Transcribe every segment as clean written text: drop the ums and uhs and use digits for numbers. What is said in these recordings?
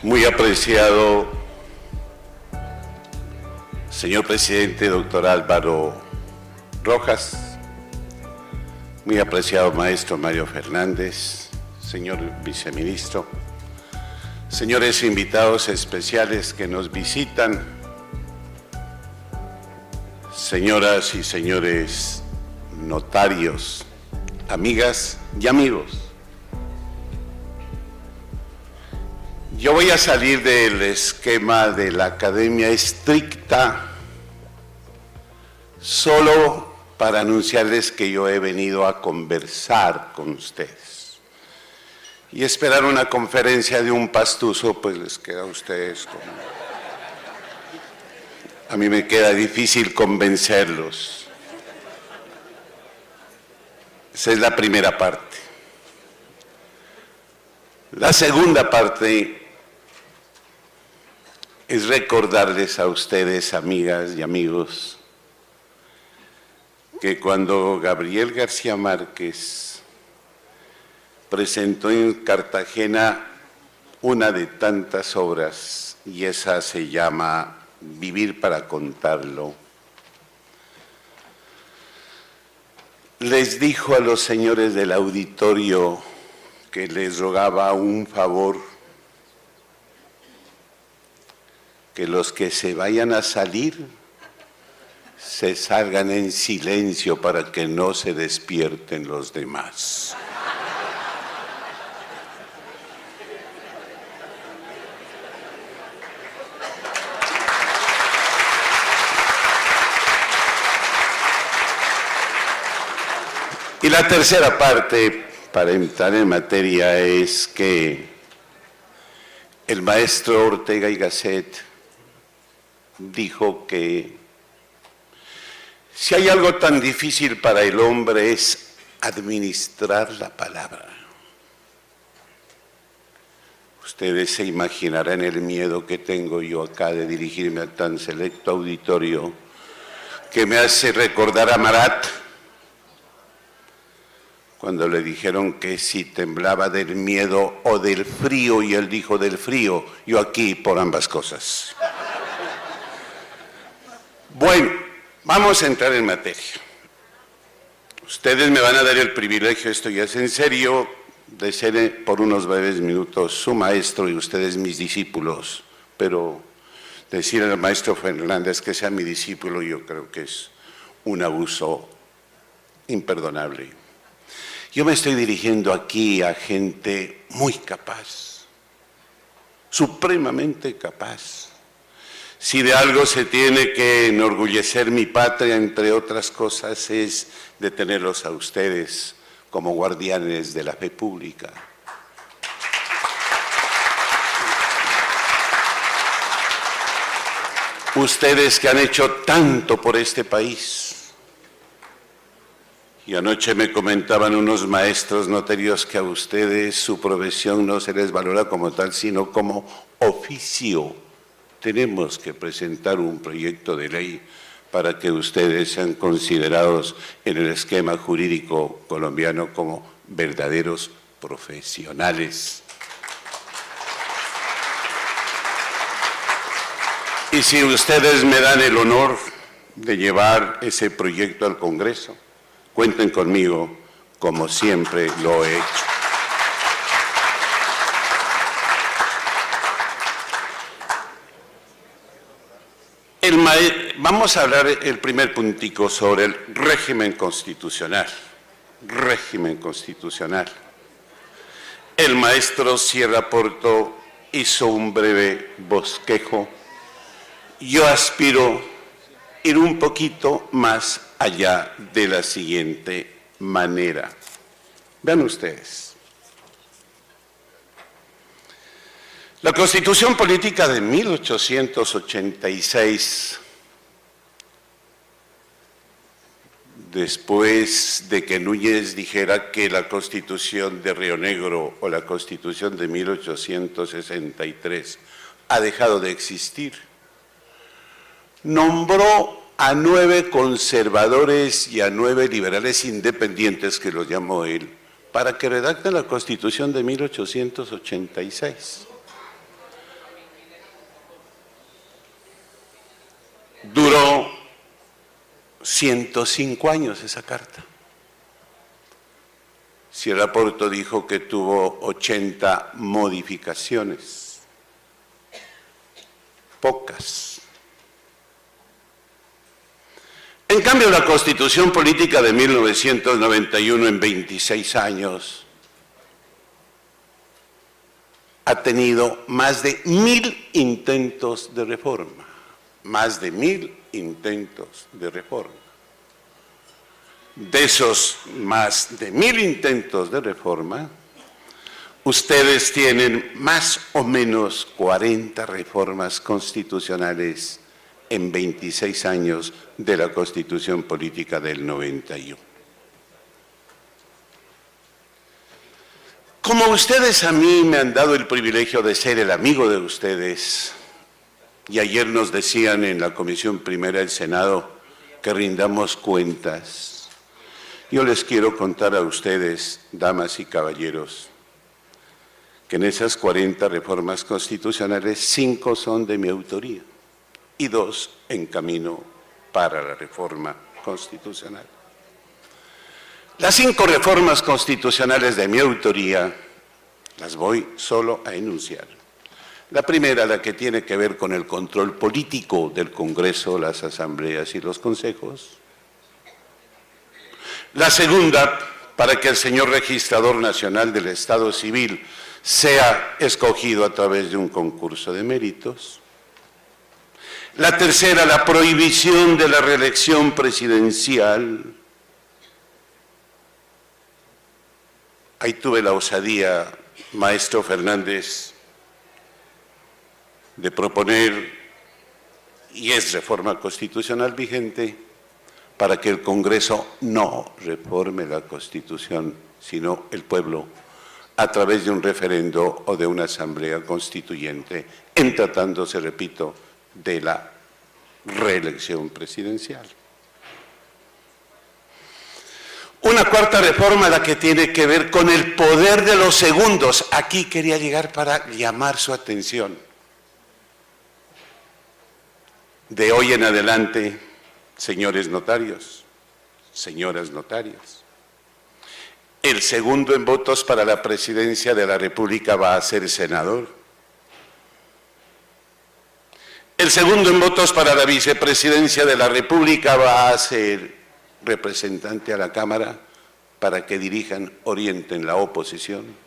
Muy apreciado señor presidente, doctor Álvaro Rojas, muy apreciado maestro Mario Fernández, señor viceministro, señores invitados especiales que nos visitan, señoras y señores notarios, amigas y amigos. Yo voy a salir del esquema de la academia estricta solo para anunciarles que yo he venido a conversar con ustedes. Y esperar una conferencia de un pastuso, pues les queda a ustedes como... A mí me queda difícil convencerlos. Esa es la primera parte. La segunda parte es recordarles a ustedes, amigas y amigos, que cuando Gabriel García Márquez presentó en Cartagena una de tantas obras, y esa se llama Vivir para contarlo, les dijo a los señores del auditorio que les rogaba un favor, que los que se vayan a salir se salgan en silencio para que no se despierten los demás. Y la tercera parte, para entrar en materia, es que el maestro Ortega y Gasset dijo que si hay algo tan difícil para el hombre es administrar la palabra. Ustedes se imaginarán el miedo que tengo yo acá de dirigirme a tan selecto auditorio que me hace recordar a Marat cuando le dijeron que si temblaba del miedo o del frío, y él dijo del frío, yo aquí por ambas cosas. Bueno, vamos a entrar en materia. Ustedes me van a dar el privilegio, esto ya es en serio, de ser por unos breves minutos su maestro y ustedes mis discípulos, pero decir al maestro Fernández que sea mi discípulo yo creo que es un abuso imperdonable. Yo me estoy dirigiendo aquí a gente muy capaz, supremamente capaz. Si de algo se tiene que enorgullecer mi patria, entre otras cosas, es de tenerlos a ustedes como guardianes de la fe pública. Ustedes que han hecho tanto por este país. Y anoche me comentaban unos maestros notarios que a ustedes su profesión no se les valora como tal, sino como oficio. Tenemos que presentar un proyecto de ley para que ustedes sean considerados en el esquema jurídico colombiano como verdaderos profesionales. Y si ustedes me dan el honor de llevar ese proyecto al Congreso, cuenten conmigo como siempre lo he hecho. Vamos a hablar el primer puntico sobre el régimen constitucional. Régimen constitucional. El maestro Sierra Porto hizo un breve bosquejo. Yo aspiro a ir un poquito más allá de la siguiente manera. Vean ustedes. La Constitución Política de 1886, después de que Núñez dijera que la Constitución de Río Negro o la Constitución de 1863 ha dejado de existir, nombró a 9 conservadores y a 9 liberales independientes, que los llamó él, para que redacten la Constitución de 1886. Duró 105 años esa carta. Sierra Porto dijo que tuvo 80 modificaciones. Pocas. En cambio, la Constitución Política de 1991, en 26 años, ha tenido más de 1000 intentos de reforma. Más de 1000 intentos de reforma. De esos más de 1000 intentos de reforma, ustedes tienen más o menos 40 reformas constitucionales en 26 años de la Constitución Política del 91. Como ustedes a mí me han dado el privilegio de ser el amigo de ustedes, y ayer nos decían en la Comisión Primera del Senado que rindamos cuentas, yo les quiero contar a ustedes, damas y caballeros, que en esas 40 reformas constitucionales, 5 son de mi autoría y 2 en camino para la reforma constitucional. Las 5 reformas constitucionales de mi autoría las voy solo a enunciar. La primera, la que tiene que ver con el control político del Congreso, las asambleas y los consejos. La segunda, para que el señor registrador nacional del Estado Civil sea escogido a través de un concurso de méritos. La tercera, la prohibición de la reelección presidencial. Ahí tuve la osadía, maestro Fernández, de proponer, y es reforma constitucional vigente, para que el Congreso no reforme la Constitución, sino el pueblo, a través de un referendo o de una asamblea constituyente, en tratándose, repito, de la reelección presidencial. Una cuarta reforma, la que tiene que ver con el poder de los segundos. Aquí quería llegar para llamar su atención. De hoy en adelante, señores notarios, señoras notarias, el segundo en votos para la presidencia de la República va a ser senador. El segundo en votos para la vicepresidencia de la República va a ser representante a la Cámara para que dirijan, orienten la oposición.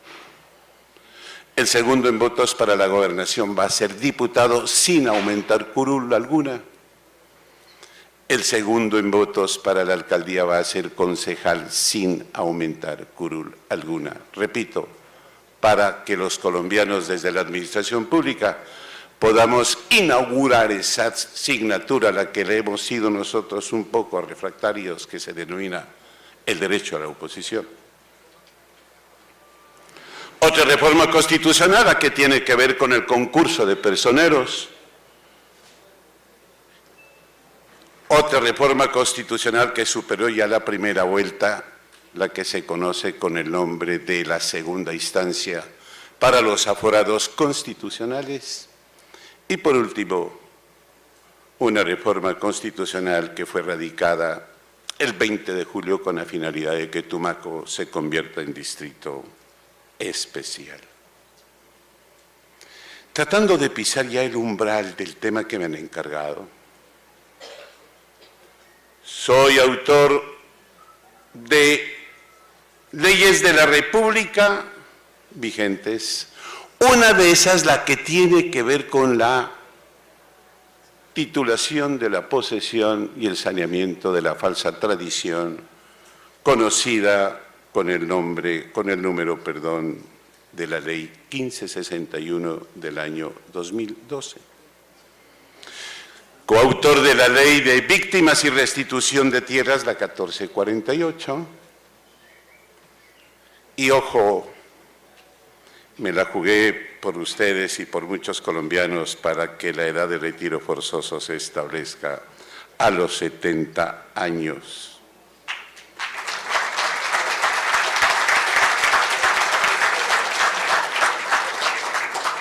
El segundo en votos para la gobernación va a ser diputado sin aumentar curul alguna. El segundo en votos para la alcaldía va a ser concejal sin aumentar curul alguna. Repito, para que los colombianos desde la administración pública podamos inaugurar esa asignatura a la que le hemos sido nosotros un poco refractarios, que se denomina el derecho a la oposición. Otra reforma constitucional, la que tiene que ver con el concurso de personeros. Otra reforma constitucional que superó ya la primera vuelta, la que se conoce con el nombre de la segunda instancia para los aforados constitucionales. Y por último, una reforma constitucional que fue radicada el 20 de julio con la finalidad de que Tumaco se convierta en distrito especial. Tratando de pisar ya el umbral del tema que me han encargado, soy autor de leyes de la República vigentes. Una de esas, la que tiene que ver con la titulación de la posesión y el saneamiento de la falsa tradición, conocida con el número de la ley 1561 del año 2012. Coautor de la ley de víctimas y restitución de tierras, la 1448. Y ojo, me la jugué por ustedes y por muchos colombianos para que la edad de retiro forzoso se establezca a los 70 años.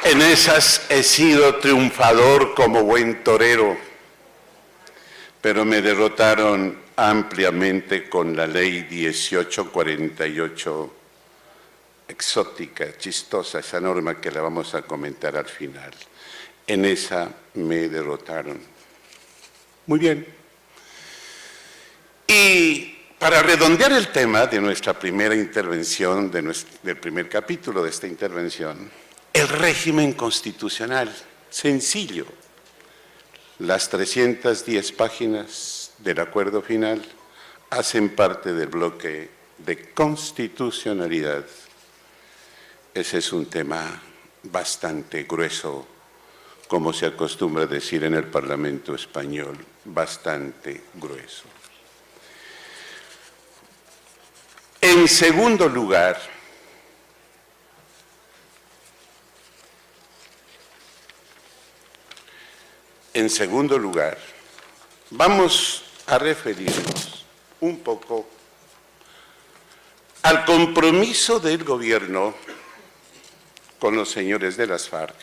En esas he sido triunfador como buen torero. pero me derrotaron ampliamente con la ley 1848, exótica, chistosa, esa norma que la vamos a comentar al final. En esa me derrotaron. Muy bien. Y para redondear el tema de nuestra primera intervención, del primer capítulo de esta intervención, el régimen constitucional, sencillo. Las 310 páginas del acuerdo final hacen parte del bloque de constitucionalidad. Ese es un tema bastante grueso, como se acostumbra a decir en el Parlamento español, bastante grueso. En segundo lugar, vamos a referirnos un poco al compromiso del gobierno con los señores de las FARC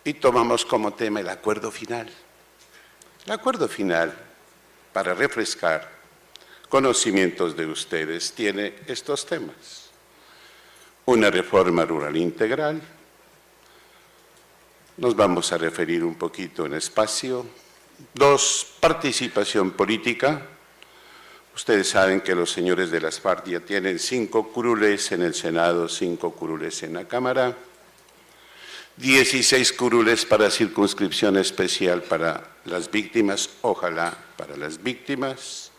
y tomamos como tema el acuerdo final. El acuerdo final, para refrescar conocimientos de ustedes, tiene estos temas: una reforma rural integral. Nos vamos a referir un poquito en espacio. 2, participación política. Ustedes saben que los señores de las FARC ya tienen 5 curules en el Senado, 5 curules en la Cámara, 16 curules para circunscripción especial para las víctimas, ojalá para las víctimas.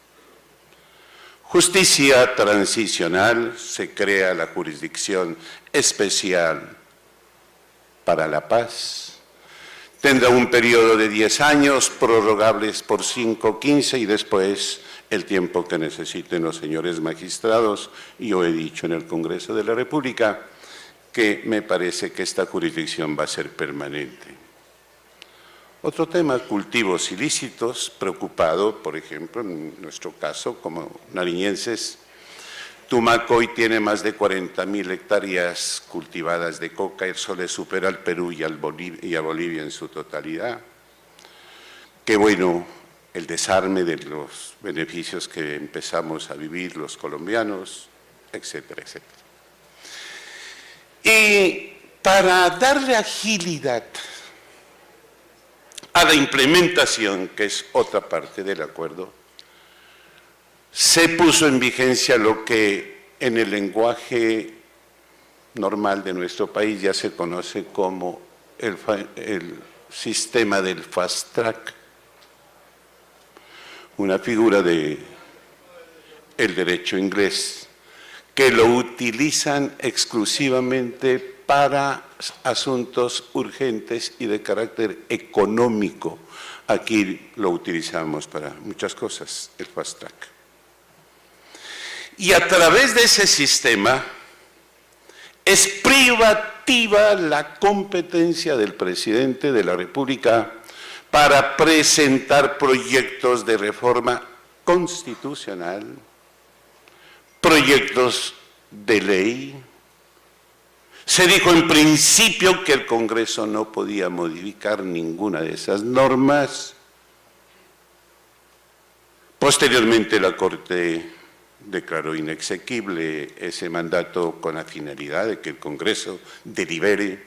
Justicia transicional, se crea la jurisdicción especial para la paz. Tendrá un periodo de 10 años, prorrogables por 5, 15 y después el tiempo que necesiten los señores magistrados. Yo he dicho en el Congreso de la República que me parece que esta jurisdicción va a ser permanente. Otro tema, cultivos ilícitos, preocupado, por ejemplo, en nuestro caso, como nariñenses. Tumaco hoy tiene más de 40.000 hectáreas cultivadas de coca, eso le supera al Perú y a Bolivia en su totalidad. Qué bueno el desarme de los beneficios que empezamos a vivir los colombianos, etcétera, etcétera. Y para darle agilidad a la implementación, que es otra parte del acuerdo, se puso en vigencia lo que en el lenguaje normal de nuestro país ya se conoce como el sistema del fast track, una figura del derecho inglés, que lo utilizan exclusivamente para asuntos urgentes y de carácter económico. Aquí lo utilizamos para muchas cosas, el fast track. Y a través de ese sistema es privativa la competencia del presidente de la República para presentar proyectos de reforma constitucional, proyectos de ley. Se dijo en principio que el Congreso no podía modificar ninguna de esas normas. Posteriormente la Corte declaró inexequible ese mandato con la finalidad de que el Congreso delibere,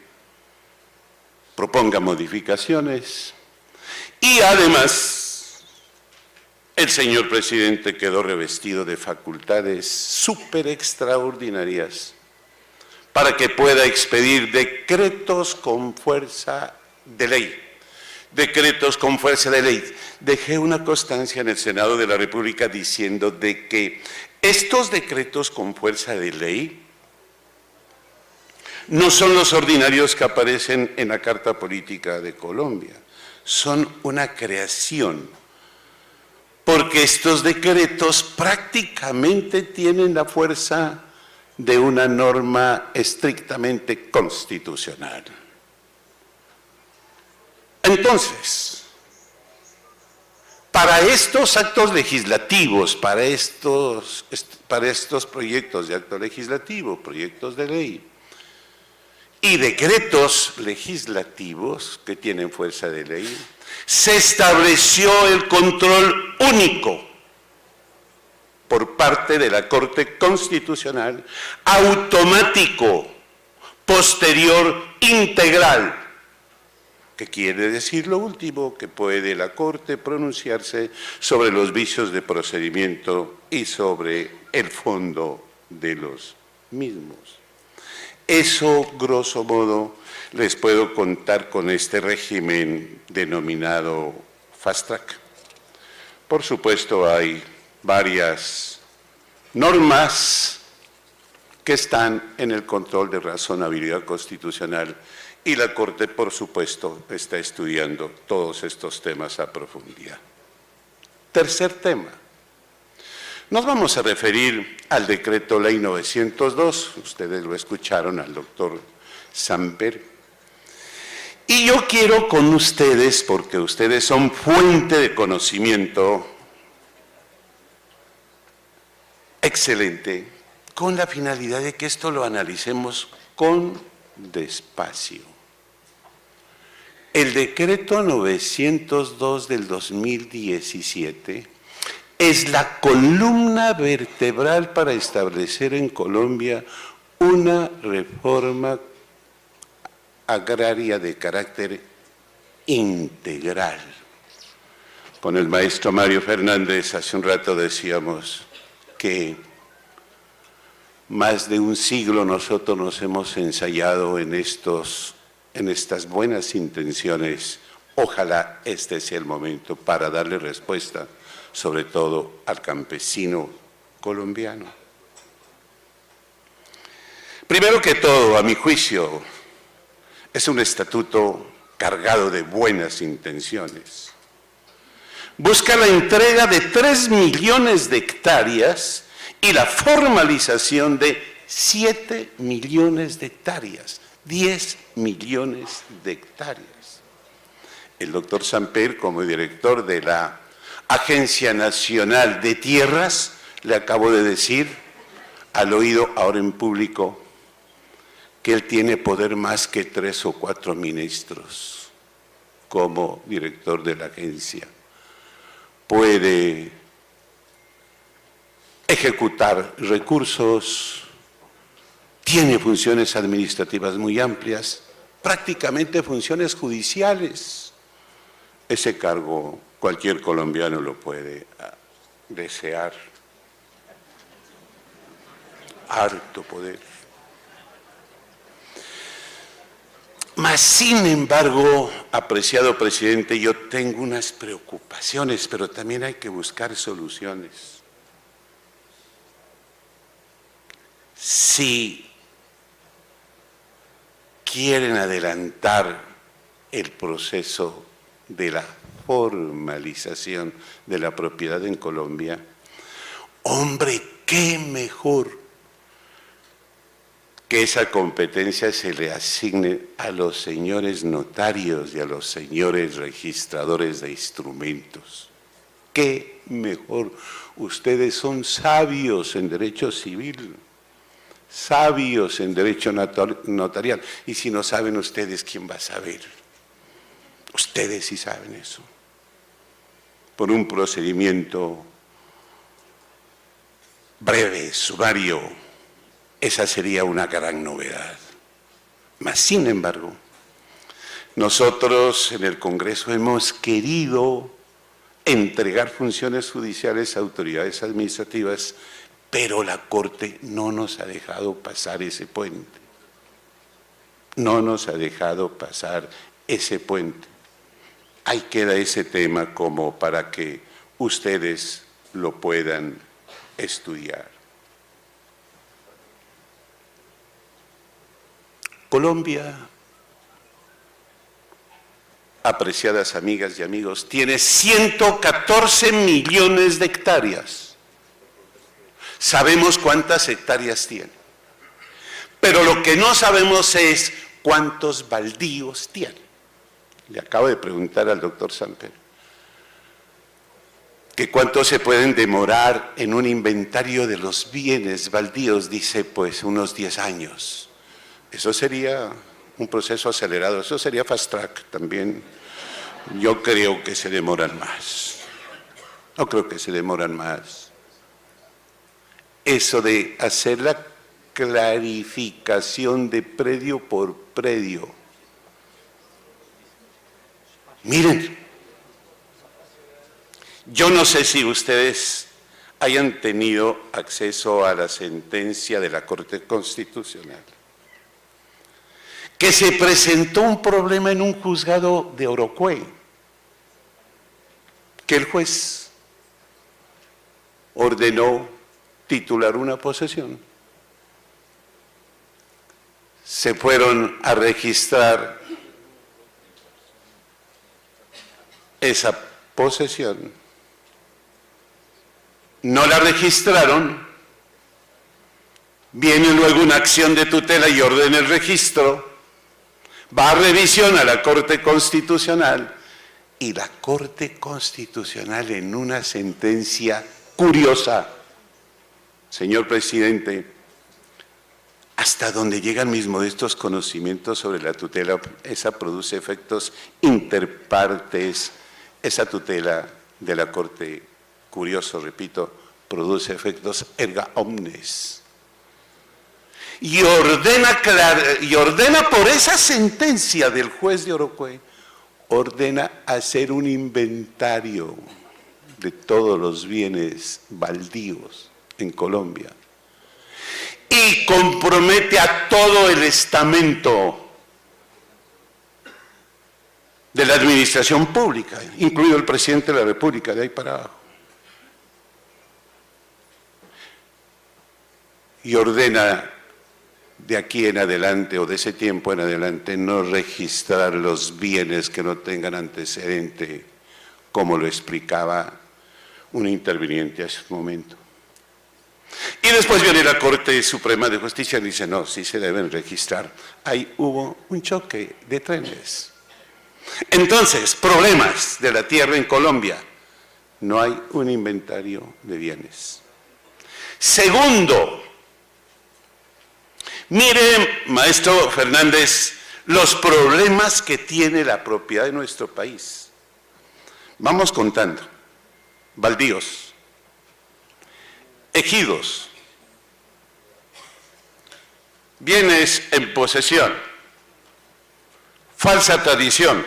proponga modificaciones y además el señor presidente quedó revestido de facultades súper extraordinarias para que pueda expedir decretos con fuerza de ley. Decretos con fuerza de ley. Dejé una constancia en el Senado de la República diciendo de que estos decretos con fuerza de ley no son los ordinarios que aparecen en la Carta Política de Colombia, son una creación, porque estos decretos prácticamente tienen la fuerza de una norma estrictamente constitucional. Entonces, para estos actos legislativos, para estos proyectos de acto legislativo, proyectos de ley, y decretos legislativos que tienen fuerza de ley, se estableció el control único por parte de la Corte Constitucional, automático, posterior, integral. ¿Qué quiere decir lo último? Que puede la Corte pronunciarse sobre los vicios de procedimiento y sobre el fondo de los mismos. Eso, grosso modo, les puedo contar con este régimen denominado Fast Track. Por supuesto, hay varias normas que están en el control de razonabilidad constitucional y la Corte, por supuesto, está estudiando todos estos temas a profundidad. Tercer tema. Nos vamos a referir al decreto ley 902, ustedes lo escucharon al doctor Samper, y yo quiero con ustedes, porque ustedes son fuente de conocimiento excelente, con la finalidad de que esto lo analicemos con despacio. El decreto 902 del 2017 es la columna vertebral para establecer en Colombia una reforma agraria de carácter integral. Con el maestro Mario Fernández hace un rato decíamos que más de un siglo nosotros nos hemos ensayado en estas buenas intenciones. Ojalá este sea el momento para darle respuesta, sobre todo al campesino colombiano. Primero que todo, a mi juicio, es un estatuto cargado de buenas intenciones. Busca la entrega de 3 millones de hectáreas y la formalización de 7 millones de hectáreas, 10 millones de hectáreas. El doctor Samper, como director de la Agencia Nacional de Tierras, le acabo de decir al oído, ahora en público, que él tiene poder más que 3 o 4 ministros como director de la agencia. Puede ejecutar recursos, tiene funciones administrativas muy amplias, prácticamente funciones judiciales. Ese cargo cualquier colombiano lo puede desear. Harto poder. Mas, sin embargo, apreciado presidente, yo tengo unas preocupaciones, pero también hay que buscar soluciones. Si quieren adelantar el proceso de la formalización de la propiedad en Colombia, hombre, qué mejor que esa competencia se le asigne a los señores notarios y a los señores registradores de instrumentos. ¡Qué mejor! Ustedes son sabios en derecho civil, sabios en derecho notarial. Y si no saben ustedes, ¿quién va a saber? Ustedes sí saben eso. Por un procedimiento breve, sumario, esa sería una gran novedad. Mas, sin embargo, nosotros en el Congreso hemos querido entregar funciones judiciales a autoridades administrativas, pero la Corte no nos ha dejado pasar ese puente. No nos ha dejado pasar ese puente. Ahí queda ese tema como para que ustedes lo puedan estudiar. Colombia, apreciadas amigas y amigos, tiene 114 millones de hectáreas. Sabemos cuántas hectáreas tiene, pero lo que no sabemos es cuántos baldíos tiene. Le acabo de preguntar al doctor Samper que cuánto se pueden demorar en un inventario de los bienes baldíos. Dice, pues unos 10 años. Eso sería un proceso acelerado. Eso sería fast track también. Yo creo que se demoran más. No creo que se demoran más. Eso de hacer la clarificación de predio por predio. Miren, yo no sé si ustedes hayan tenido acceso a la sentencia de la Corte Constitucional, que se presentó un problema en un juzgado de Orocué, que el juez ordenó titular una posesión. Se fueron a registrar esa posesión. No la registraron. Viene luego una acción de tutela y ordena el registro. Va a revisión a la Corte Constitucional. Y la Corte Constitucional, en una sentencia curiosa, señor presidente, hasta donde llegan mis modestos conocimientos sobre la tutela, esa produce efectos interpartes, esa tutela de la Corte, curioso, repito, produce efectos erga omnes. Y ordena por esa sentencia del juez de Orocué, ordena hacer un inventario de todos los bienes baldíos en Colombia y compromete a todo el estamento de la administración pública, incluido el presidente de la República, de ahí para abajo. Y ordena de aquí en adelante o de ese tiempo en adelante no registrar los bienes que no tengan antecedente, como lo explicaba un interviniente hace un momento. Y después viene la Corte Suprema de Justicia y dice, no, sí se deben registrar. Ahí hubo un choque de trenes. Entonces, problemas de la tierra en Colombia. No hay un inventario de bienes. Segundo, mire, maestro Fernández, los problemas que tiene la propiedad de nuestro país. Vamos contando. Baldíos, ejidos, bienes en posesión, falsa tradición,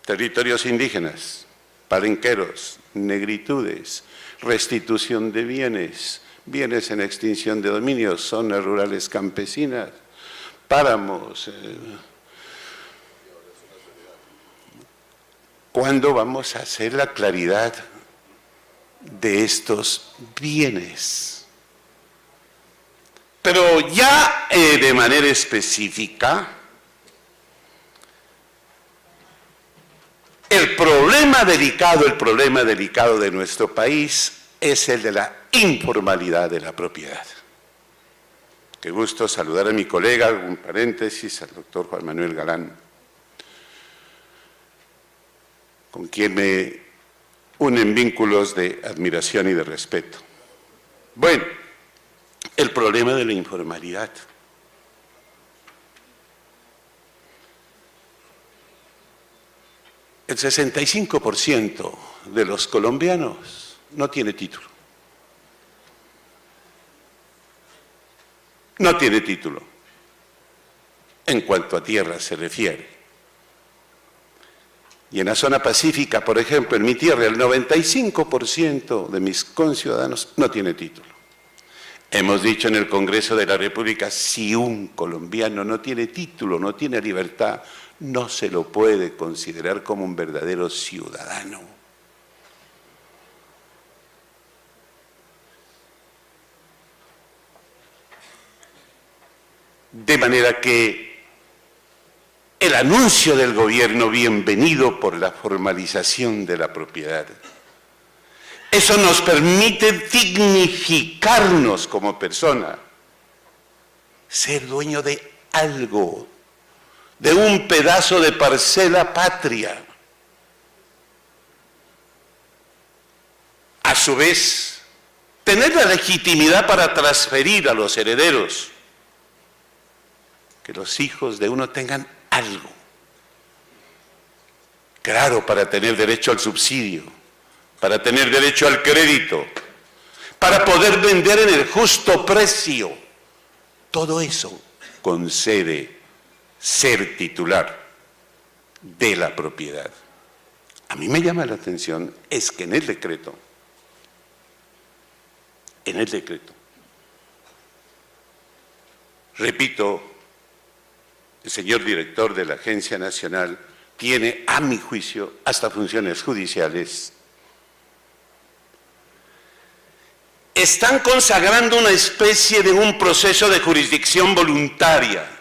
territorios indígenas, palenqueros, negritudes, restitución de bienes, bienes en extinción de dominio, zonas rurales campesinas, páramos. ¿Cuándo vamos a hacer la claridad de estos bienes? Pero ya de manera específica, el problema delicado de nuestro país es el de la informalidad de la propiedad. Qué gusto saludar a mi colega, un paréntesis, al doctor Juan Manuel Galán, con quien me unen vínculos de admiración y de respeto. Bueno, el problema de la informalidad. El 65% de los colombianos no tiene título. No tiene título en cuanto a tierra se refiere. Y en la zona pacífica, por ejemplo, en mi tierra, el 95% de mis conciudadanos no tiene título. Hemos dicho en el Congreso de la República, si un colombiano no tiene título, no tiene libertad, no se lo puede considerar como un verdadero ciudadano. De manera que el anuncio del gobierno, bienvenido por la formalización de la propiedad, eso nos permite dignificarnos como persona, ser dueño de algo, de un pedazo de parcela patria. A su vez, tener la legitimidad para transferir a los herederos que los hijos de uno tengan algo. Claro, para tener derecho al subsidio, para tener derecho al crédito, para poder vender en el justo precio. Todo eso concede ser titular de la propiedad. A mí me llama la atención es que en el decreto, repito, el señor director de la Agencia Nacional tiene, a mi juicio, hasta funciones judiciales. Están consagrando una especie de un proceso de jurisdicción voluntaria.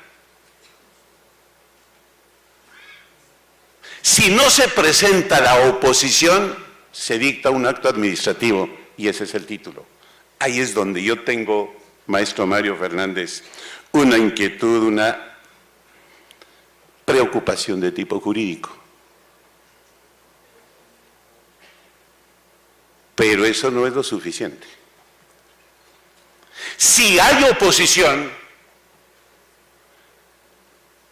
Si no se presenta la oposición, se dicta un acto administrativo y ese es el título. Ahí es donde yo tengo, maestro Mario Fernández, una inquietud, una preocupación de tipo jurídico. Pero eso no es lo suficiente. Si hay oposición,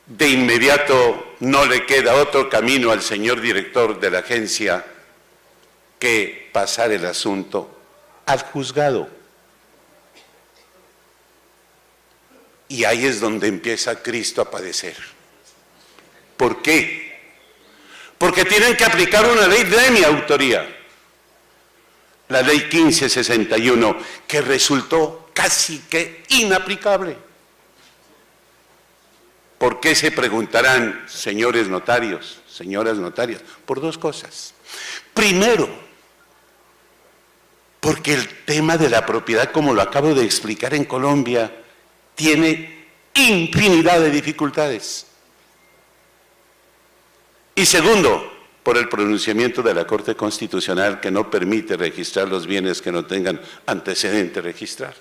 de inmediato no le queda otro camino al señor director de la agencia que pasar el asunto al juzgado. Y ahí es donde empieza Cristo a padecer. ¿Por qué? Porque tienen que aplicar una ley de mi autoría, la ley 1561, que resultó casi que inaplicable. ¿Por qué se preguntarán, señores notarios, señoras notarias? Por dos cosas. Primero, porque el tema de la propiedad, como lo acabo de explicar en Colombia, tiene infinidad de dificultades. Y segundo, por el pronunciamiento de la Corte Constitucional que no permite registrar los bienes que no tengan antecedente registrar.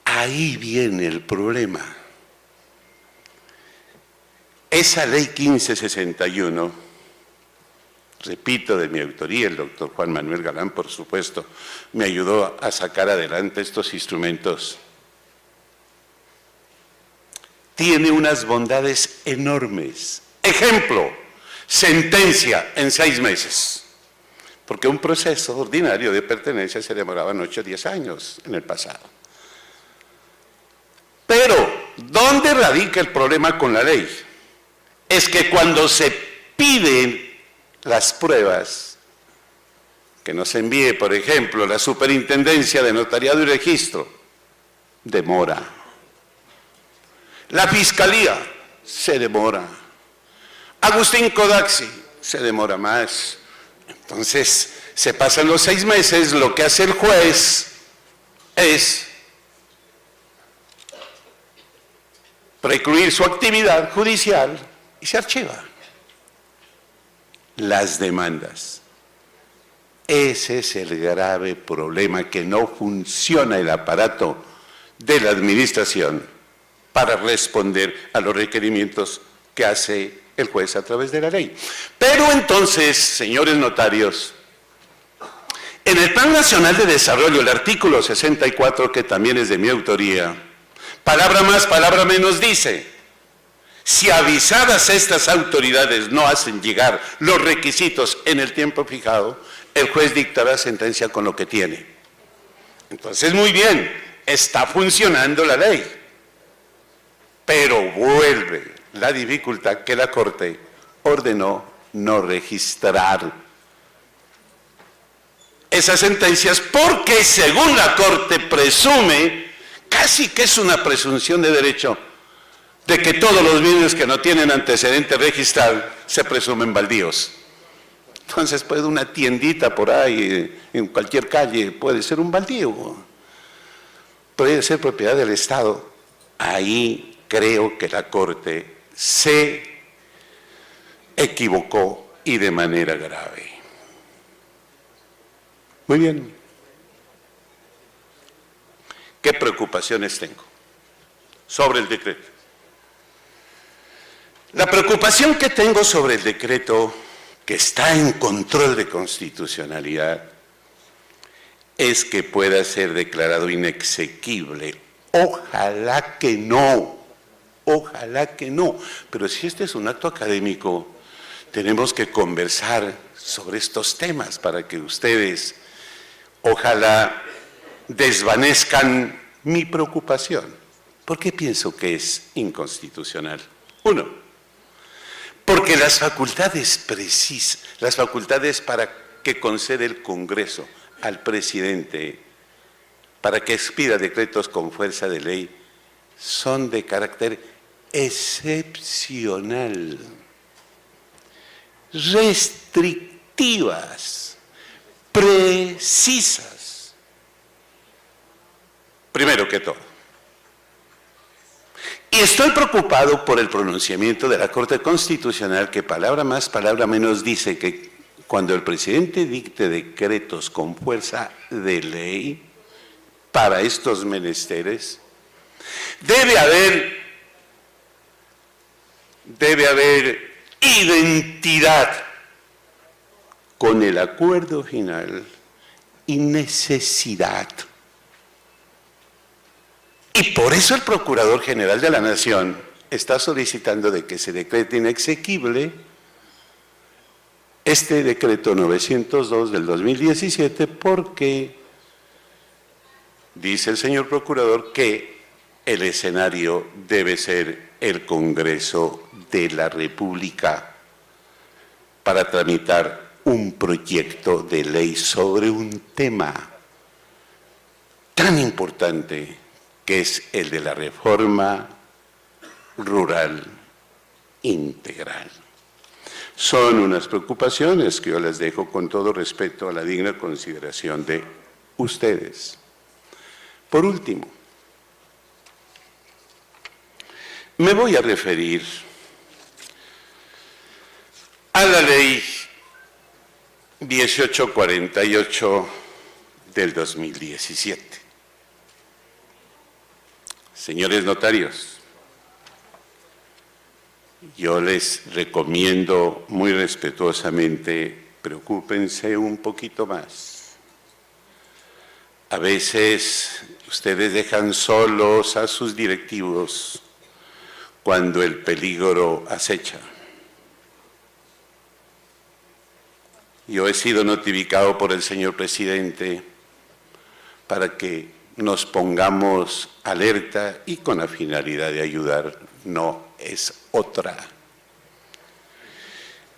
Ahí viene el problema. Esa ley 1561, repito, de mi autoría, el doctor Juan Manuel Galán, por supuesto, me ayudó a sacar adelante estos instrumentos. Tiene unas bondades enormes. Ejemplo, sentencia en 6 meses. Porque un proceso ordinario de pertenencia se demoraba 8 o 10 años en el pasado. Pero, ¿dónde radica el problema con la ley? Es que cuando se piden las pruebas, que nos envíe, por ejemplo, la Superintendencia de Notariado y Registro, demora. La Fiscalía se demora. Agustín Codaxi se demora más. Entonces, se pasan los 6 meses, lo que hace el juez es precluir su actividad judicial y se archiva. Las demandas. Ese es el grave problema, que no funciona el aparato de la administración para responder a los requerimientos que hace el juez a través de la ley. Pero entonces, señores notarios, en el Plan Nacional de Desarrollo, el artículo 64, que también es de mi autoría, palabra más, palabra menos, dice: si avisadas estas autoridades no hacen llegar los requisitos en el tiempo fijado, el juez dictará sentencia con lo que tiene. Entonces, muy bien, está funcionando la ley. Pero vuelve la dificultad que la Corte ordenó no registrar esas sentencias porque, según la Corte, presume, casi que es una presunción de derecho, de que todos los bienes que no tienen antecedente registral se presumen baldíos. Entonces, puede una tiendita por ahí, en cualquier calle, puede ser un baldío, puede ser propiedad del Estado. Ahí creo que la Corte se equivocó y de manera grave. Muy bien. ¿Qué preocupaciones tengo sobre el decreto? La preocupación que tengo sobre el decreto, que está en control de constitucionalidad, es que pueda ser declarado inexequible. Ojalá que no, ojalá que no. Pero si este es un acto académico, tenemos que conversar sobre estos temas para que ustedes, ojalá, desvanezcan mi preocupación. ¿Por qué pienso que es inconstitucional? Uno, porque las facultades precisas, las facultades para que concede el Congreso al presidente para que expida decretos con fuerza de ley son de carácter excepcional, restrictivas, precisas. Primero que todo. Y estoy preocupado por el pronunciamiento de la Corte Constitucional que palabra más, palabra menos dice que cuando el presidente dicte decretos con fuerza de ley para estos menesteres, debe haber identidad con el acuerdo final y necesidad. Y por eso el Procurador General de la Nación está solicitando de que se decrete inexequible este decreto 902 del 2017 porque dice el señor Procurador que el escenario debe ser el Congreso de la República para tramitar un proyecto de ley sobre un tema tan importante que es el de la reforma rural integral. Son unas preocupaciones que yo les dejo con todo respeto a la digna consideración de ustedes. Por último, me voy a referir a la ley 1848 del 2017. Señores notarios, yo les recomiendo muy respetuosamente, preocúpense un poquito más. A veces ustedes dejan solos a sus directivos cuando el peligro acecha. Yo he sido notificado por el señor presidente para que nos pongamos alerta y con la finalidad de ayudar, no es otra.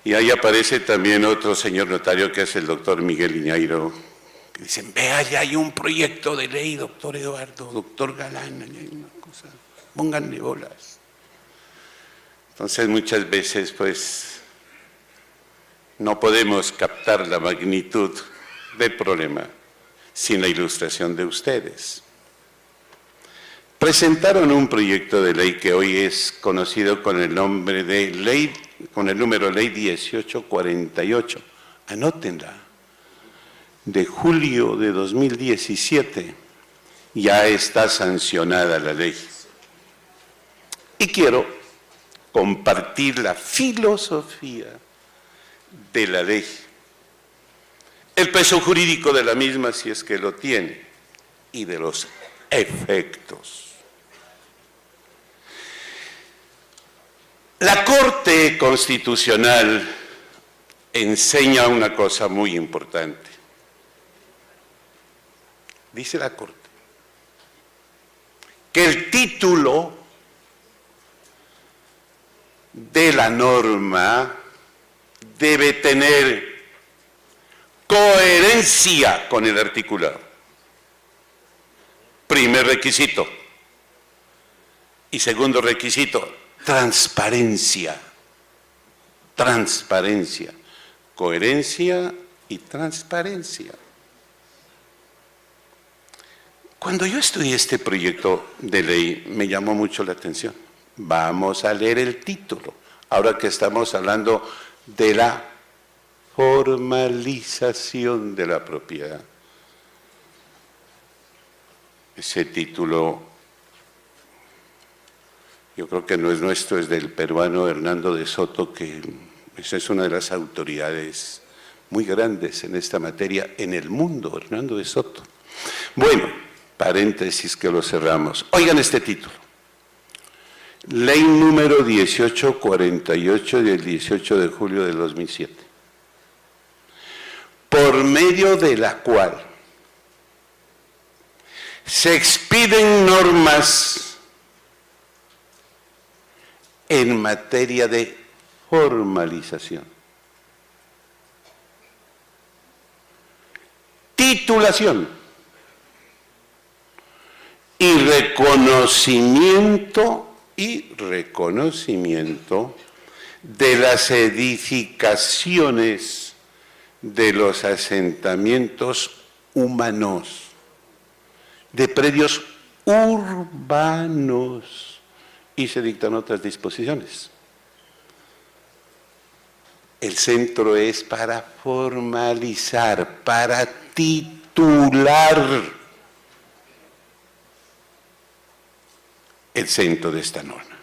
Y ahí aparece también otro señor notario que es el doctor Miguel Iñairo, que dicen, vea, ya hay un proyecto de ley, doctor Eduardo, doctor Galán, hay una cosa, pónganle bolas. Entonces muchas veces pues no podemos captar la magnitud del problema sin la ilustración de ustedes. Presentaron un proyecto de ley que hoy es conocido con el nombre de ley, con el número ley 1848. Anótenla. De julio de 2017 ya está sancionada la ley. Y quiero compartir la filosofía de la ley, el peso jurídico de la misma si es que lo tiene, y de los efectos. La Corte Constitucional enseña una cosa muy importante. Dice la Corte que el título de la norma debe tener coherencia con el articulado. Primer requisito. Y segundo requisito, transparencia. Transparencia. Coherencia y transparencia. Cuando yo estudié este proyecto de ley, me llamó mucho la atención. Vamos a leer el título, ahora que estamos hablando de la formalización de la propiedad. Ese título, yo creo que no es nuestro, es del peruano Hernando de Soto, que esa es una de las autoridades muy grandes en esta materia en el mundo, Hernando de Soto. Bueno, paréntesis que lo cerramos. Oigan este título. Ley número 1848 del 18 de julio del 2007, por medio de la cual se expiden normas en materia de formalización, titulación y reconocimiento de las edificaciones de los asentamientos humanos, de predios urbanos, y se dictan otras disposiciones. El centro es para formalizar, para titular el centro de esta norma.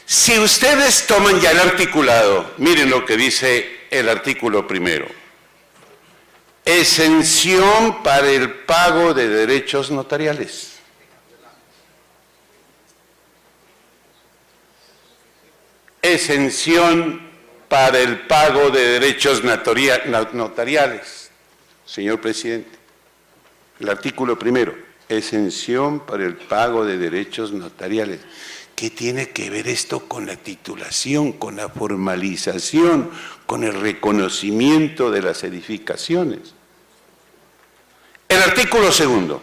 Si ustedes toman ya el articulado, miren lo que dice el artículo primero. Exención para el pago de derechos notariales. Exención para el pago de derechos notariales. Señor presidente, el artículo primero, exención para el pago de derechos notariales. ¿Qué tiene que ver esto con la titulación, con la formalización, con el reconocimiento de las edificaciones? El artículo segundo,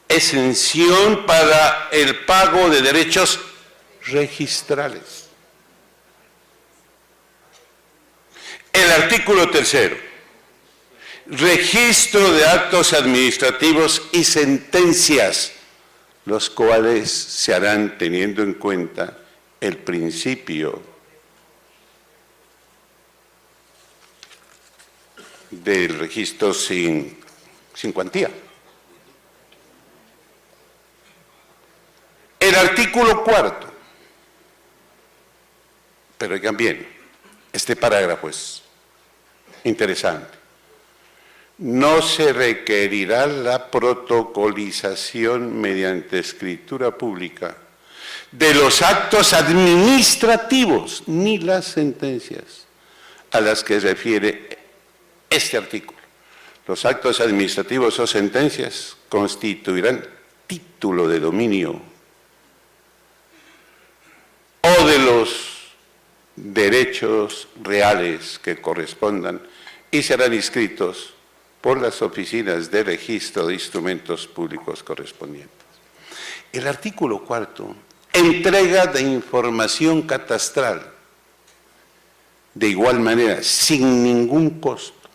exención para el pago de derechos registrales. El artículo tercero, registro de actos administrativos y sentencias, los cuales se harán teniendo en cuenta el principio del registro sin cuantía. El artículo cuarto, pero oigan bien, este parágrafo es interesante. No se requerirá la protocolización mediante escritura pública de los actos administrativos ni las sentencias a las que refiere este artículo. Los actos administrativos o sentencias constituirán título de dominio o de los derechos reales que correspondan y serán inscritos por las oficinas de registro de instrumentos públicos correspondientes. El artículo cuarto, entrega de información catastral, de igual manera, sin ningún costo.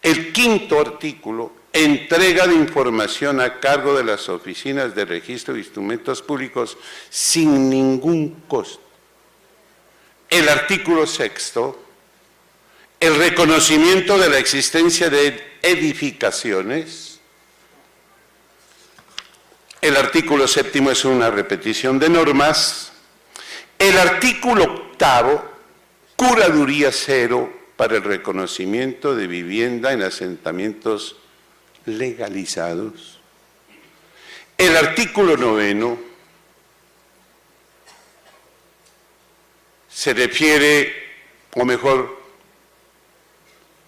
El quinto artículo, entrega de información a cargo de las oficinas de registro de instrumentos públicos sin ningún costo. El artículo sexto, el reconocimiento de la existencia de edificaciones. El artículo séptimo es una repetición de normas. El artículo octavo, curaduría cero para el reconocimiento de vivienda en asentamientos legalizados. El artículo noveno se refiere, o mejor,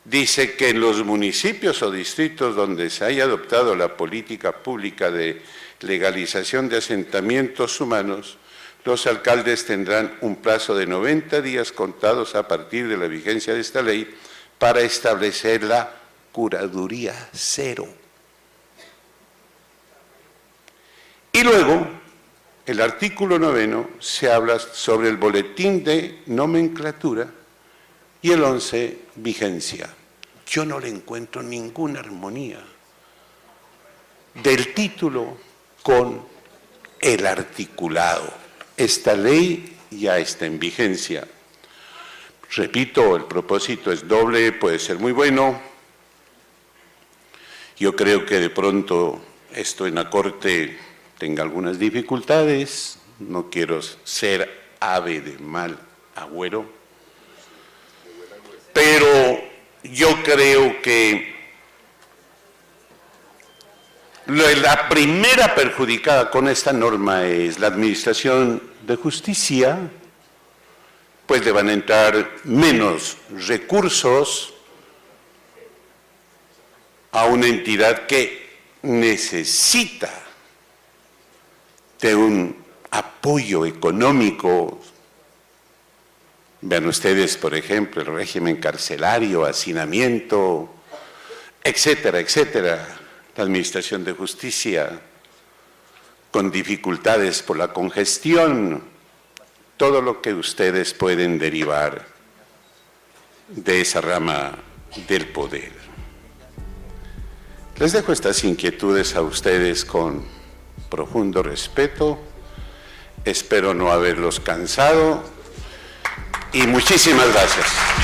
dice que en los municipios o distritos donde se haya adoptado la política pública de legalización de asentamientos humanos, los alcaldes tendrán un plazo de 90 días contados a partir de la vigencia de esta ley para establecer la curaduría cero. Y luego, el artículo noveno se habla sobre el boletín de nomenclatura y el 11, vigencia. Yo no le encuentro ninguna armonía del título con el articulado. Esta ley ya está en vigencia. Repito, el propósito es doble, puede ser muy bueno. Yo creo que de pronto esto en la Corte tenga algunas dificultades. No quiero ser ave de mal agüero, pero yo creo que La primera perjudicada con esta norma es la Administración de Justicia, pues le van a entrar menos recursos a una entidad que necesita de un apoyo económico. Vean ustedes, por ejemplo, el régimen carcelario, hacinamiento, etcétera, etcétera. La Administración de Justicia con dificultades por la congestión, todo lo que ustedes pueden derivar de esa rama del poder. Les dejo estas inquietudes a ustedes con profundo respeto. Espero no haberlos cansado y muchísimas gracias.